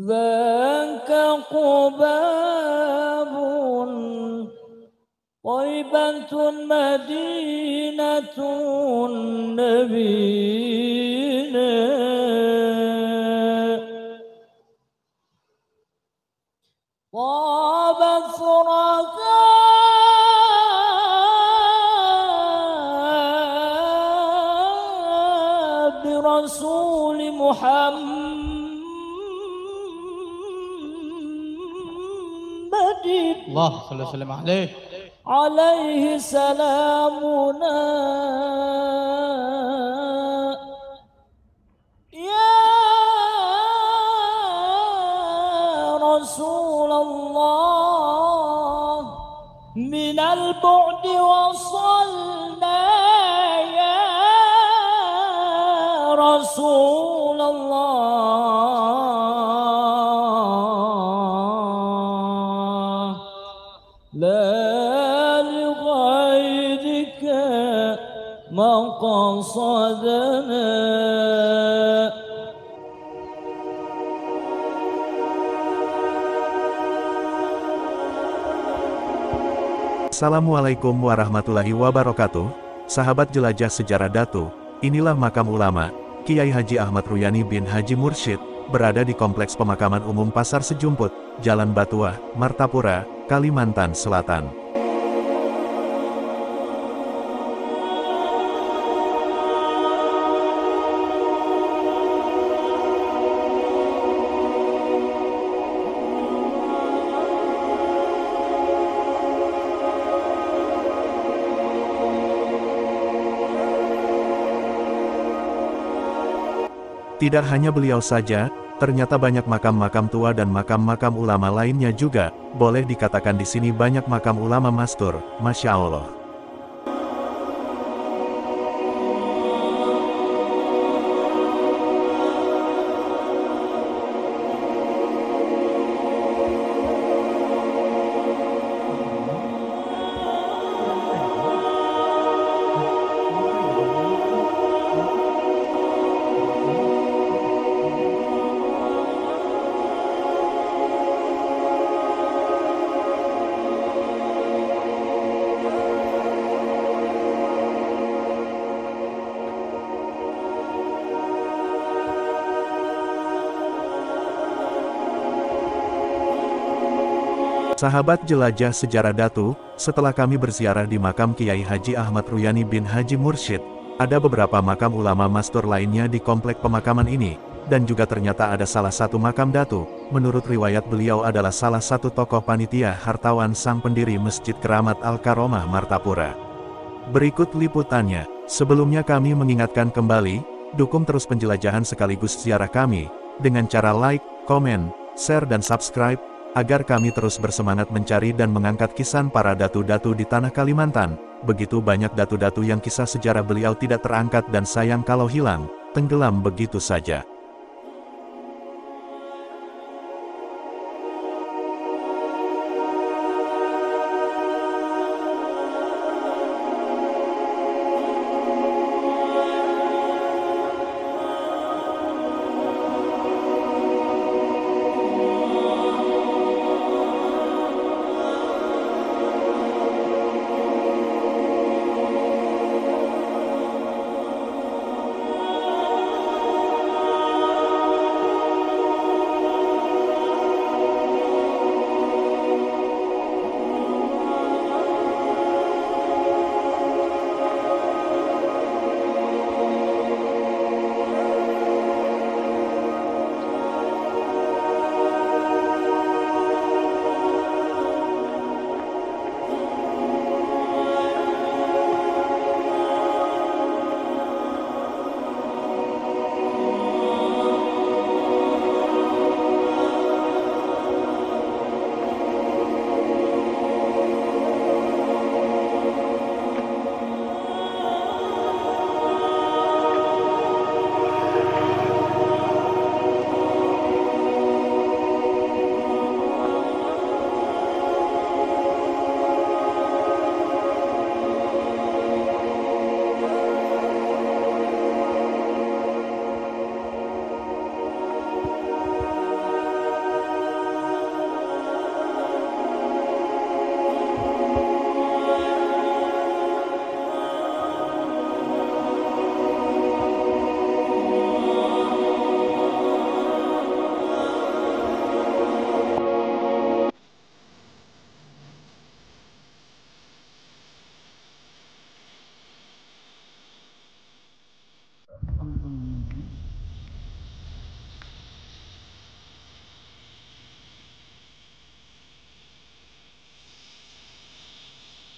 ذاك قباب طيبة مدينة نبينا طاب ثرها برسول محمد الله صلى الله عليه وسلم عليه سلامنا يا رسول الله من البعد وصلنا يا رسول الله لا لغيرك مقصدنا. Assalamualaikum warahmatullahi wabarakatuh. Sahabat jelajah sejarah Datu, inilah makam ulama Kiai Haji Ahmad Ruyani bin Haji Mursyid, berada di Kompleks Pemakaman Umum Pasar Sejumput, Jalan Batuah, Martapura, Kalimantan Selatan. Tidak hanya beliau saja, ternyata banyak makam-makam tua dan makam-makam ulama lainnya juga. Boleh dikatakan di sini banyak makam ulama mastur, Masya Allah. Sahabat jelajah sejarah Datu, setelah kami berziarah di makam Kiai Haji Ahmad Ruyani bin Haji Mursyid, ada beberapa makam ulama mastur lainnya di komplek pemakaman ini, dan juga ternyata ada salah satu makam Datu, menurut riwayat beliau adalah salah satu tokoh panitia hartawan sang pendiri Masjid Keramat Al-Karomah Martapura. Berikut liputannya. Sebelumnya kami mengingatkan kembali, dukung terus penjelajahan sekaligus ziarah kami, dengan cara like, komen, share dan subscribe, agar kami terus bersemangat mencari dan mengangkat kisah para datu-datu di tanah Kalimantan. Begitu banyak datu-datu yang kisah sejarah beliau tidak terangkat dan sayang kalau hilang, tenggelam begitu saja.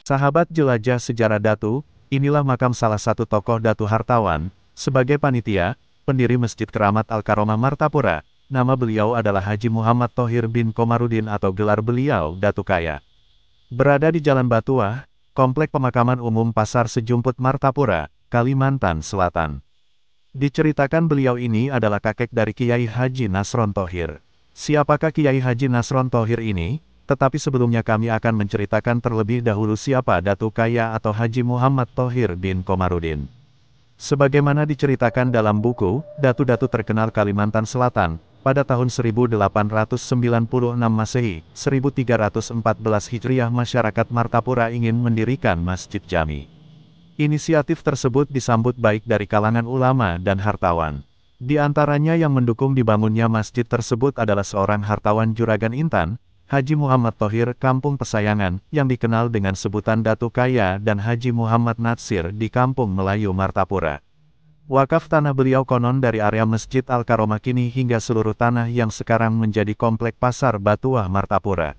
Sahabat jelajah sejarah Datu, inilah makam salah satu tokoh Datu hartawan, sebagai panitia, pendiri Masjid Keramat Al-Karomah Martapura. Nama beliau adalah Haji Muhammad Thohir bin Komarudin atau gelar beliau Datu Kaya. Berada di Jalan Batuah, Komplek Pemakaman Umum Pasar Sejumput Martapura, Kalimantan Selatan. Diceritakan beliau ini adalah kakek dari Kiai Haji Nasron Thohir. Siapakah Kiai Haji Nasron Thohir ini? Tetapi sebelumnya kami akan menceritakan terlebih dahulu siapa Datu Kaya atau Haji Muhammad Thohir bin Komarudin. Sebagaimana diceritakan dalam buku, Datu-Datu Terkenal Kalimantan Selatan, pada tahun 1896 Masehi, 1314 Hijriah masyarakat Martapura ingin mendirikan Masjid Jami. Inisiatif tersebut disambut baik dari kalangan ulama dan hartawan. Di antaranya yang mendukung dibangunnya masjid tersebut adalah seorang hartawan Juragan Intan, Haji Muhammad Thohir Kampung Pesayangan, yang dikenal dengan sebutan Datu Kaya dan Haji Muhammad Natsir di Kampung Melayu Martapura. Wakaf tanah beliau konon dari area Masjid Al-Karomah kini hingga seluruh tanah yang sekarang menjadi komplek Pasar Batuah Martapura.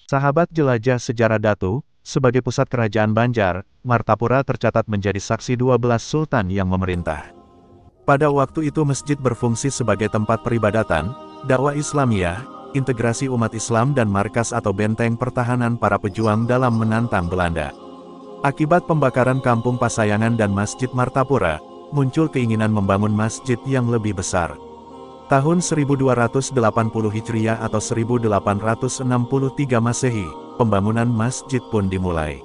Sahabat jelajah sejarah Datu, sebagai pusat kerajaan Banjar, Martapura tercatat menjadi saksi 12 sultan yang memerintah. Pada waktu itu masjid berfungsi sebagai tempat peribadatan, dakwah Islamiyah, integrasi umat Islam dan markas atau benteng pertahanan para pejuang dalam menantang Belanda. Akibat pembakaran Kampung Pasayangan dan Masjid Martapura, muncul keinginan membangun masjid yang lebih besar. Tahun 1280 Hijriah atau 1863 Masehi, pembangunan masjid pun dimulai.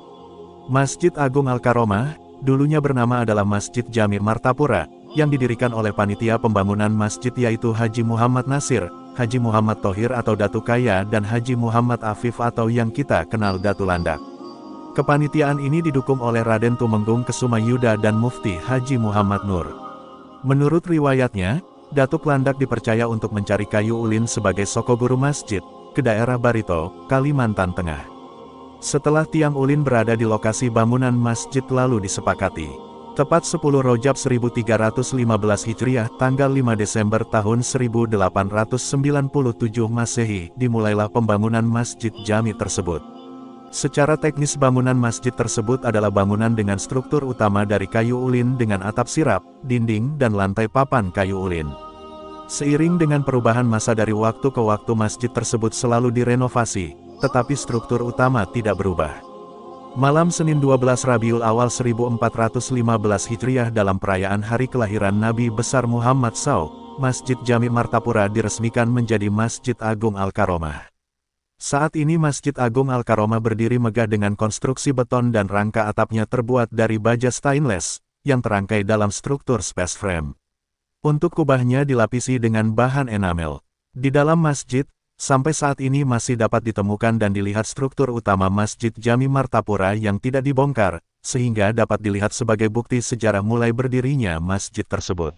Masjid Agung Al-Karomah, dulunya bernama adalah Masjid Jami Martapura, yang didirikan oleh panitia pembangunan masjid yaitu Haji Muhammad Nasir, Haji Muhammad Thohir atau Datu Kaya dan Haji Muhammad Afif atau yang kita kenal Datu Landak. Kepanitiaan ini didukung oleh Raden Tumenggung Kesumayuda dan Mufti Haji Muhammad Nur. Menurut riwayatnya, Datuk Landak dipercaya untuk mencari kayu ulin sebagai sokoguru masjid, ke daerah Barito, Kalimantan Tengah. Setelah tiang ulin berada di lokasi bangunan masjid lalu disepakati. Tepat 10 Rojab 1315 Hijriah, tanggal 5 Desember tahun 1897 Masehi, dimulailah pembangunan Masjid Jami tersebut. Secara teknis bangunan masjid tersebut adalah bangunan dengan struktur utama dari kayu ulin dengan atap sirap, dinding dan lantai papan kayu ulin. Seiring dengan perubahan masa dari waktu ke waktu masjid tersebut selalu direnovasi, tetapi struktur utama tidak berubah. Malam Senin 12 Rabiul Awal 1415 Hijriah dalam perayaan hari kelahiran Nabi besar Muhammad SAW, Masjid Jami Martapura diresmikan menjadi Masjid Agung Al-Karomah. Saat ini Masjid Agung Al-Karomah berdiri megah dengan konstruksi beton dan rangka atapnya terbuat dari baja stainless, yang terangkai dalam struktur space frame. Untuk kubahnya dilapisi dengan bahan enamel. Di dalam masjid, sampai saat ini masih dapat ditemukan dan dilihat struktur utama Masjid Jami Martapura yang tidak dibongkar, sehingga dapat dilihat sebagai bukti sejarah mulai berdirinya masjid tersebut.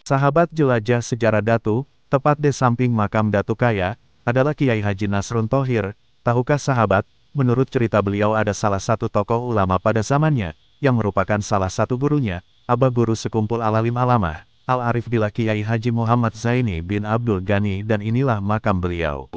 Sahabat jelajah sejarah Datu, tepat di samping makam Datu Kaya, adalah Kiai Haji Nasrun Thohir. Tahukah sahabat, menurut cerita beliau ada salah satu tokoh ulama pada zamannya, yang merupakan salah satu gurunya, Aba Guru Sekumpul Alalim Alamah, Al-Arif Billah Kiai Haji Muhammad Zaini bin Abdul Ghani, dan inilah makam beliau.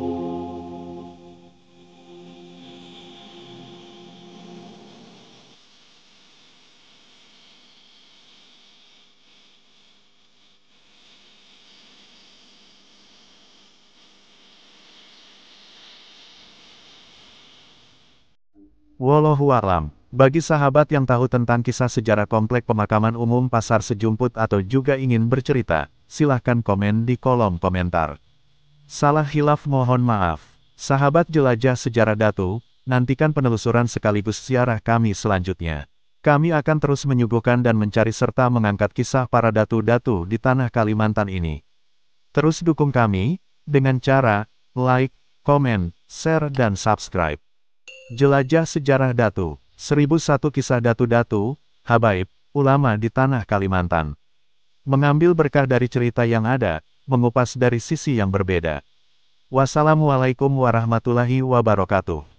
Wallahualam. Bagi sahabat yang tahu tentang kisah sejarah komplek pemakaman umum Pasar Sejumput atau juga ingin bercerita, silahkan komen di kolom komentar. Salah hilaf mohon maaf. Sahabat jelajah sejarah Datu, nantikan penelusuran sekaligus ziarah kami selanjutnya. Kami akan terus menyuguhkan dan mencari serta mengangkat kisah para datu-datu di tanah Kalimantan ini. Terus dukung kami, dengan cara like, komen, share dan subscribe. Jelajah sejarah Datu, 1001 kisah datu-datu, habaib, ulama di tanah Kalimantan. Mengambil berkah dari cerita yang ada, mengupas dari sisi yang berbeda. Wassalamualaikum warahmatullahi wabarakatuh.